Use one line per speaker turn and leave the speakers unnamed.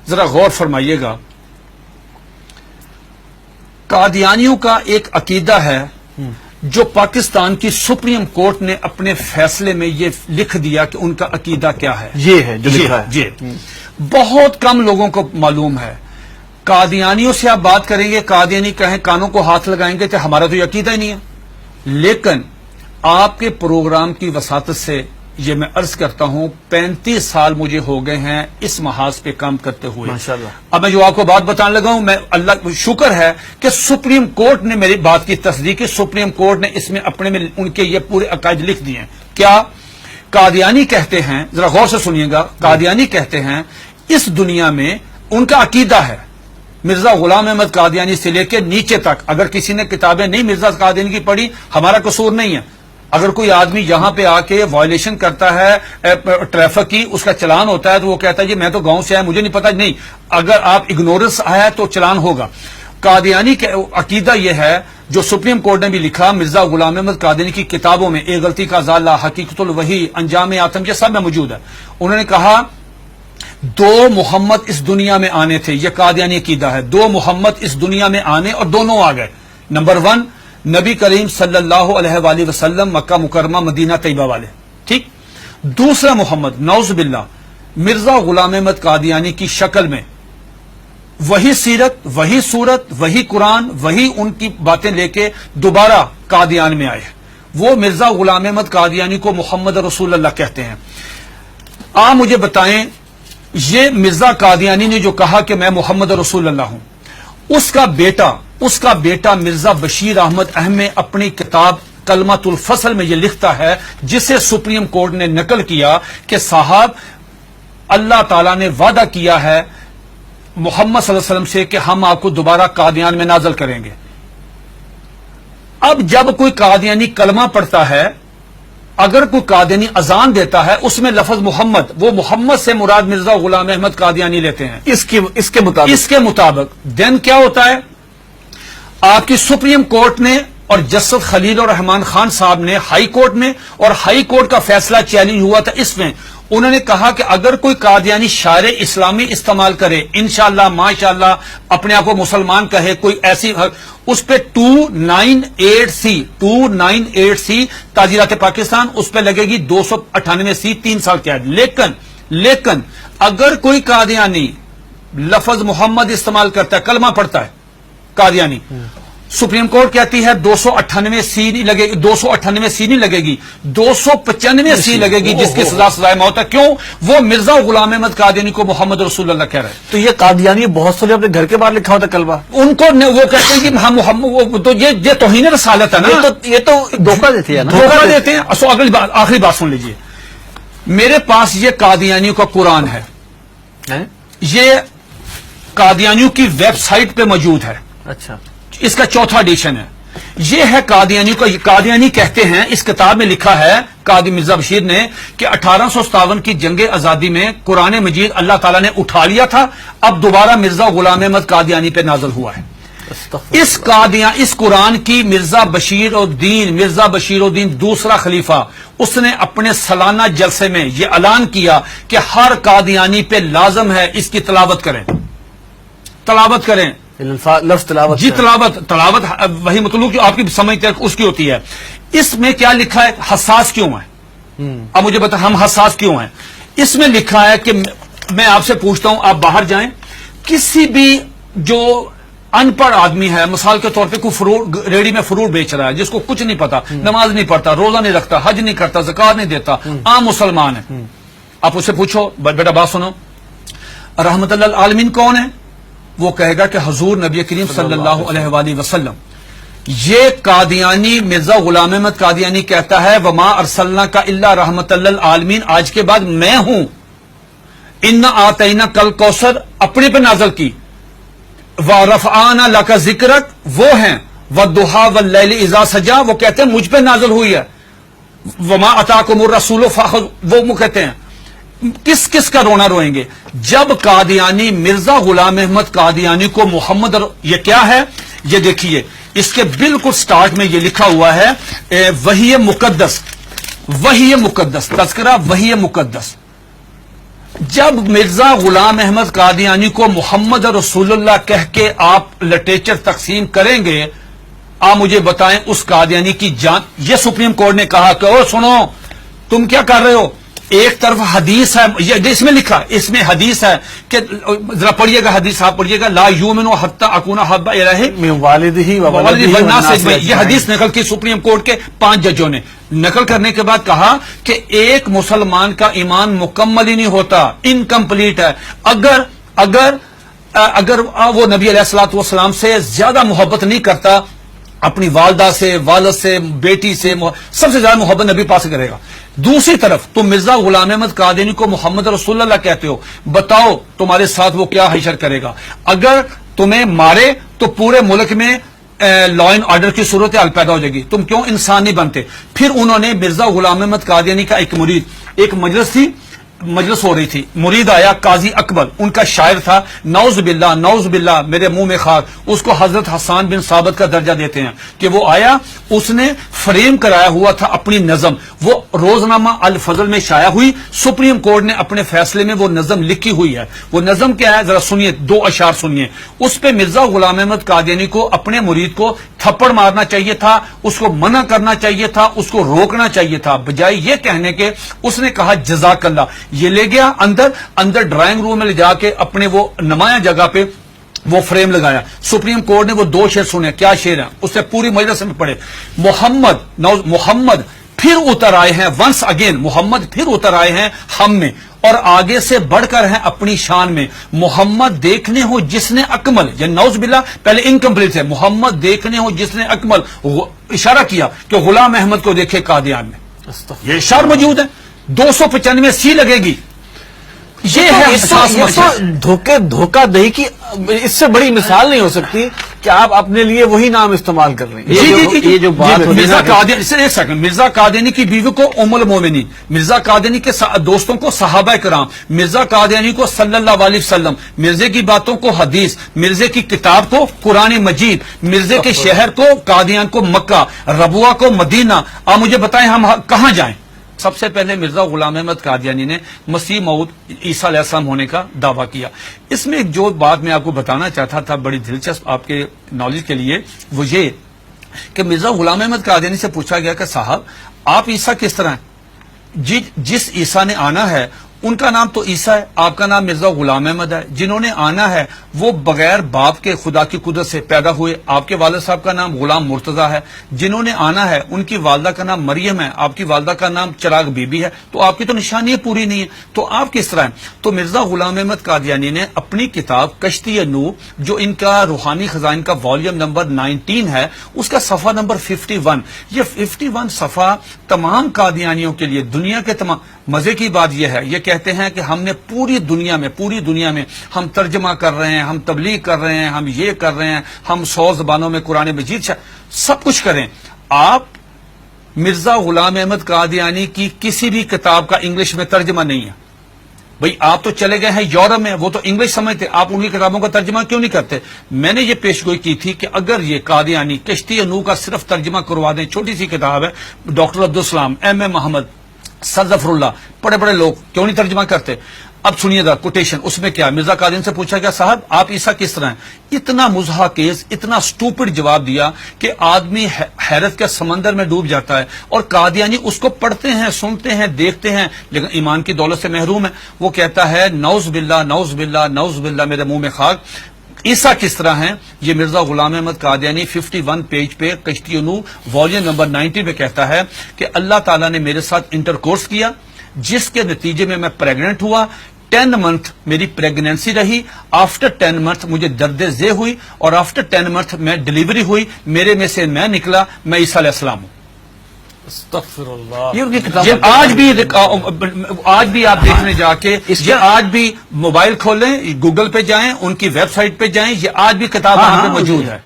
ذرا غور فرمائیے گا، قادیانیوں کا ایک عقیدہ ہے جو پاکستان کی سپریم کورٹ نے اپنے فیصلے میں یہ لکھ دیا کہ ان کا عقیدہ کیا ہے،
یہ ہے جو لکھا ہے.
جی بہت کم لوگوں کو معلوم ہے. قادیانیوں سے آپ بات کریں گے، قادیانی کہیں کانوں کو ہاتھ لگائیں گے کہ ہمارا تو یہ عقیدہ ہی نہیں ہے. لیکن آپ کے پروگرام کی وساطت سے یہ میں عرض کرتا ہوں 35 سال مجھے ہو گئے ہیں اس محاذ پہ کام کرتے ہوئے.
ماشاءاللہ.
اب میں جو آپ کو بات بتانے لگا ہوں، میں اللہ شکر ہے کہ سپریم کورٹ نے میری بات کی تصدیق کی. سپریم کورٹ نے اس میں اپنے میں ان کے یہ پورے عقائد لکھ دیے ہیں. کیا قادیانی کہتے ہیں، ذرا غور سے سنیے گا، قادیانی کہتے ہیں اس دنیا میں ان کا عقیدہ ہے مرزا غلام احمد قادیانی سے لے کے نیچے تک. اگر کسی نے کتابیں نہیں مرزا قادیانی کی پڑھی، ہمارا قصور نہیں ہے. اگر کوئی آدمی یہاں پہ آ کے وائلیشن کرتا ہے ٹریفک کی، اس کا چلان ہوتا ہے تو وہ کہتا ہے جی میں تو گاؤں سے آیا، مجھے نہیں پتا. نہیں، اگر آپ اگنورنس آیا تو چلان ہوگا. قادیانی کا عقیدہ یہ ہے جو سپریم کورٹ نے بھی لکھا مرزا غلام احمد قادیانی کی کتابوں میں، ایک غلطی کا ازالہ، حقیقت الوحی، انجام آتم، یہ سب میں موجود ہے. انہوں نے کہا 2 محمد اس دنیا میں آنے تھے. یہ قادیانی عقیدہ ہے، 2 محمد اس دنیا میں آنے اور دونوں آ گئے. نمبر 1 نبی کریم صلی اللہ علیہ وآلہ وسلم، مکہ مکرمہ مدینہ طیبہ والے، ٹھیک. دوسرا محمد نعوذ باللہ مرزا غلام احمد قادیانی کی شکل میں، وہی سیرت، وہی صورت، وہی قرآن، وہی ان کی باتیں لے کے دوبارہ قادیان میں آئے. وہ مرزا غلام احمد قادیانی کو محمد رسول اللہ کہتے ہیں. آپ مجھے بتائیں یہ مرزا قادیانی نے جو کہا کہ میں محمد رسول اللہ ہوں، اس کا بیٹا مرزا بشیر احمد احمد اپنی کتاب کلمۃ الفصل میں یہ لکھتا ہے، جسے سپریم کورٹ نے نقل کیا کہ صاحب اللہ تعالیٰ نے وعدہ کیا ہے محمد صلی اللہ علیہ وسلم سے کہ ہم آپ کو دوبارہ قادیان میں نازل کریں گے. اب جب کوئی قادیانی کلمہ پڑھتا ہے، اگر کوئی قادیانی اذان دیتا ہے، اس میں لفظ محمد، وہ محمد سے مراد مرزا غلام احمد قادیانی لیتے ہیں
اس کے مطابق
دین کیا ہوتا ہے؟ آپ کی سپریم کورٹ نے اور جسٹس خلیل الرحمان خان صاحب نے ہائی کورٹ میں، اور ہائی کورٹ کا فیصلہ چیلنج ہوا تھا اس میں، انہوں نے کہا کہ اگر کوئی قادیانی شاعر اسلامی استعمال کرے، انشاءاللہ ماشاءاللہ اپنے آپ کو مسلمان کہے، کوئی ایسی، اس پہ 298C تعزیرات پاکستان، اس پہ لگے گی 298C 3 سال قید. لیکن اگر کوئی قادیانی لفظ محمد استعمال کرتا ہے، کلمہ پڑھتا ہے قادیانی، سپریم کورٹ کہتی ہے 298C نہیں لگے گی، 298C نہیں لگے گی، 295C لگے گی، جس کی سزا سزائے موت ہے. کیوں؟ وہ مرزا غلام احمد قادیانی کو محمد رسول اللہ کہہ رہے ہیں.
تو یہ قادیانی بہت سارے اپنے گھر کے باہر لکھا ہوتا کلمہ،
ان کو وہ کہتے ہیں کہ ہم محمد، تو یہ توہین رسالت ہے نا.
یہ تو دھوکہ دیتے ہیں نا،
دھوکہ دیتے ہیں. آخری بات سن لیجئے، میرے پاس یہ قادیانیوں کا قرآن ہے، یہ قادیانیوں کی ویب سائٹ پہ موجود ہے.
اچھا،
اس کا 4تھا ایڈیشن ہے. یہ ہے قادیانیوں کا. قادیانی کہتے ہیں، اس کتاب میں لکھا ہے قاضی مرزا بشیر نے کہ 1857 کی جنگ آزادی میں قرآن مجید اللہ تعالیٰ نے اٹھا لیا تھا، اب دوبارہ مرزا غلام احمد قادیانی پہ نازل ہوا ہے. اس قرآن کی مرزا بشیر الدین دوسرا خلیفہ، اس نے اپنے سالانہ جلسے میں یہ اعلان کیا کہ ہر قادیانی پہ لازم ہے اس کی تلاوت کریں.
لفظ تلاوت،
جی تلاوت وہی مطلوب جو آپ کی سمجھ اس کی ہوتی ہے. اس میں کیا لکھا ہے؟ حساس کیوں ہے؟ اب مجھے بتا ہم حساس کیوں ہیں؟ اس میں لکھا ہے کہ میں آپ سے پوچھتا ہوں، آپ باہر جائیں، کسی بھی جو ان پڑھ آدمی ہے، مثال کے طور پہ کوئی ریڑی میں فروٹ بیچ رہا ہے، جس کو کچھ نہیں پتا، نماز نہیں پڑھتا، روزہ نہیں رکھتا، حج نہیں کرتا، زکات نہیں دیتا، عام مسلمان ہے، آپ اس سے پوچھو بیٹا بات سنو، رحمت اللہ العالمین کون ہے؟ وہ کہے گا کہ حضور نبی کریم صلی اللہ علیہ وآلہ وسلم. یہ قادیانی مرزا غلام احمد قادیانی کہتا ہے وما ارسلناک الا رحمت للعالمین، آج کے بعد میں ہوں. انا آتینا کل کوثر اپنے پہ نازل کی، ورفعنا لک ذکرک وہ ہیں، والضحی واللیل اذا سجا وہ کہتے ہیں مجھ پہ نازل ہوئی ہے، وما اتاکم الرسول فخذوہ وہ کہتے ہیں. کس کا رونا روئیں گے جب قادیانی مرزا غلام احمد قادیانی کو محمد یہ کیا ہے؟ یہ دیکھیے اس کے بالکل سٹارٹ میں یہ لکھا ہوا ہے وحی مقدس، تذکرہ وحی مقدس. جب مرزا غلام احمد قادیانی کو محمد رسول اللہ کہہ کے آپ لٹریچر تقسیم کریں گے، آپ مجھے بتائیں اس قادیانی کی جان. یہ سپریم کورٹ نے کہا کہ او سنو تم کیا کر رہے ہو، ایک طرف حدیث ہے، یہ اس میں لکھا، اس میں حدیث ہے کہ ذرا پڑھیے گا حدیث، آپ پڑھیے گا، لا یؤمن حتی اکون احب الیہ
من والدہ و ولدہ
والناس
والناس
اجمعین. یہ حدیث نقل کی سپریم کورٹ کے 5 ججوں نے. نقل کرنے کے بعد کہا کہ ایک مسلمان کا ایمان مکمل ہی نہیں ہوتا، انکمپلیٹ ہے اگر وہ نبی علیہ الصلوۃ والسلام سے زیادہ محبت نہیں کرتا، اپنی والدہ سے، والد سے، بیٹی سے، سب سے زیادہ محبت نبی پاس کرے گا. دوسری طرف تم مرزا غلام احمد قادیانی کو محمد رسول اللہ کہتے ہو، بتاؤ تمہارے ساتھ وہ کیا حشر کرے گا. اگر تمہیں مارے تو پورے ملک میں لا اینڈ آرڈر کی صورتحال پیدا ہو جائے گی، تم کیوں انسان نہیں بنتے. پھر انہوں نے مرزا غلام احمد قادیانی کا ایک مرید، ایک مجلس ہو رہی تھی، مرید آیا قاضی اکبر، ان کا شاعر تھا، نعوذ باللہ میرے منہ میں خاک، اس کو حضرت حسان بن ثابت کا درجہ دیتے ہیں کہ وہ آیا، اس نے فریم کرایا ہوا تھا اپنی نظم، وہ روزنامہ الفضل میں شائع ہوئی. سپریم کورٹ نے اپنے فیصلے میں وہ نظم لکھی ہوئی ہے. وہ نظم کیا ہے ذرا سنیے، 2 اشعار سنیے. اس پہ مرزا غلام احمد قادیانی کو اپنے مرید کو تھپڑ مارنا چاہیے تھا، اس کو منع کرنا چاہیے تھا، اس کو روکنا چاہیے تھا، بجائے یہ کہنے کے اس نے کہا جزاک اللہ. یہ لے گیا اندر ڈرائنگ روم میں لے جا کے اپنے وہ نمایاں جگہ پہ وہ فریم لگایا. سپریم کورٹ نے وہ 2 شعر سنے. کیا شعر ہیں اس سے پوری مجلس میں پڑھے. محمد پھر اتر آئے ہیں، ونس اگین محمد پھر اتر آئے ہیں ہم میں، اور آگے سے بڑھ کر ہیں اپنی شان میں. محمد دیکھنے ہو جس نے اکمل، یا نعوذ باللہ پہلے انکمپلیٹ ہے، محمد دیکھنے ہو جس نے اکمل، اشارہ کیا کہ غلام احمد کو دیکھے قادیان میں. یہ اشار موجود ہے، 295 سی لگے گی. یہ ہے
دھوکہ دہی کی اس سے بڑی مثال نہیں ہو سکتی کہ آپ اپنے لیے وہی نام استعمال کر رہے ہیں. یہ جو بات
مرزا قادیانی، ایک سیکنڈ، مرزا قادیانی کی بیوی کو ام المومنین، مرزا قادیانی کے دوستوں کو صحابہ کرام، مرزا قادیانی کو صلی اللہ علیہ وسلم، مرزے کی باتوں کو حدیث، مرزے کی کتاب کو قرآن مجید، مرزے کے شہر کو قادیان کو مکہ، ربوہ کو مدینہ. آپ مجھے بتائیں ہم کہاں جائیں؟ سب سے پہلے مرزا غلام احمد قادیانی نے مسیح موعود عیسیٰ علیہ السلام ہونے کا دعویٰ کیا. اس میں جو بات میں آپ کو بتانا چاہتا تھا بڑی دلچسپ آپ کے نالج کے لیے، وہ یہ کہ مرزا غلام احمد قادیانی سے پوچھا گیا کہ صاحب آپ عیسیٰ کس طرح ہیں؟ جس عیسیٰ نے آنا ہے ان کا نام تو عیسیٰ ہے، آپ کا نام مرزا غلام احمد ہے. جنہوں نے آنا ہے وہ بغیر باپ کے خدا کی قدرت سے پیدا ہوئے، آپ کے والد صاحب کا نام غلام مرتضیٰ ہے. جنہوں نے آنا ہے ان کی والدہ کا نام مریم ہے، آپ کی والدہ کا نام چراغ بی بی ہے. تو آپ کی تو نشانی پوری نہیں ہے، تو آپ کس طرح ہیں؟ تو مرزا غلام احمد قادیانی نے اپنی کتاب کشتی نوح، جو ان کا روحانی خزائن کا والیوم نمبر 19 ہے، اس کا صفحہ نمبر 51، یہ 51 صفحہ تمام قادیانیوں کے لیے، دنیا کے تمام. مزے کی بات یہ ہے، یہ کہتے ہیں کہ ہم نے پوری دنیا میں ہم ترجمہ کر رہے ہیں، ہم تبلیغ کر رہے ہیں، ہم یہ کر رہے ہیں، ہم 100 زبانوں میں قرآن مجید سب کچھ کریں. آپ مرزا غلام احمد قادیانی کی کسی بھی کتاب کا انگلش میں ترجمہ نہیں ہے. بھئی آپ تو چلے گئے ہیں یورپ میں، وہ تو انگلش سمجھتے، آپ ان کی کتابوں کا ترجمہ کیوں نہیں کرتے؟ میں نے یہ پیشگوئی کی تھی کہ اگر یہ قادیانی کشتی نوح کا صرف ترجمہ کروا دیں، چھوٹی سی کتاب ہے، ڈاکٹر عبدالسلام، ایم محمد، سر ظفر اللہ، بڑے لوگ کیوں نہیں ترجمہ کرتے؟ اب سنیے گا کوٹیشن، اس میں کیا مرزا قادیانی سے پوچھا گیا صاحب آپ عیسیٰ کس طرح ہیں؟ اتنا مضحکیز، اتنا سٹوپڈ جواب دیا کہ آدمی حیرت کے سمندر میں ڈوب جاتا ہے. اور قادیانی اس کو پڑھتے ہیں، سنتے ہیں، دیکھتے ہیں، لیکن ایمان کی دولت سے محروم ہے. وہ کہتا ہے نعوذ باللہ میرے منہ میں خاک، عیسیٰ کس طرح ہیں؟ یہ مرزا غلام احمد قادیانی 51 پیج پہ کشتی نوح والیوم نمبر 19 پہ کہتا ہے کہ اللہ تعالیٰ نے میرے ساتھ انٹرکورس کیا، جس کے نتیجے میں پریگننٹ ہوا. 10 منتھ میری پریگنینسی رہی، آفٹر 10 منتھ مجھے درد ذیل ہوئی، اور آفٹر 10 منتھ میں ڈیلیوری ہوئی، میرے میں سے میں نکلا، میں عیسیٰ علیہ السلام ہوں.
استغفر اللہ.
یہ آج بھی آپ دیکھنے جا کے، یہ آج بھی موبائل کھولیں، گوگل پہ جائیں، ان کی ویب سائٹ پہ جائیں، یہ آج بھی کتاب وہاں پہ موجود ہے.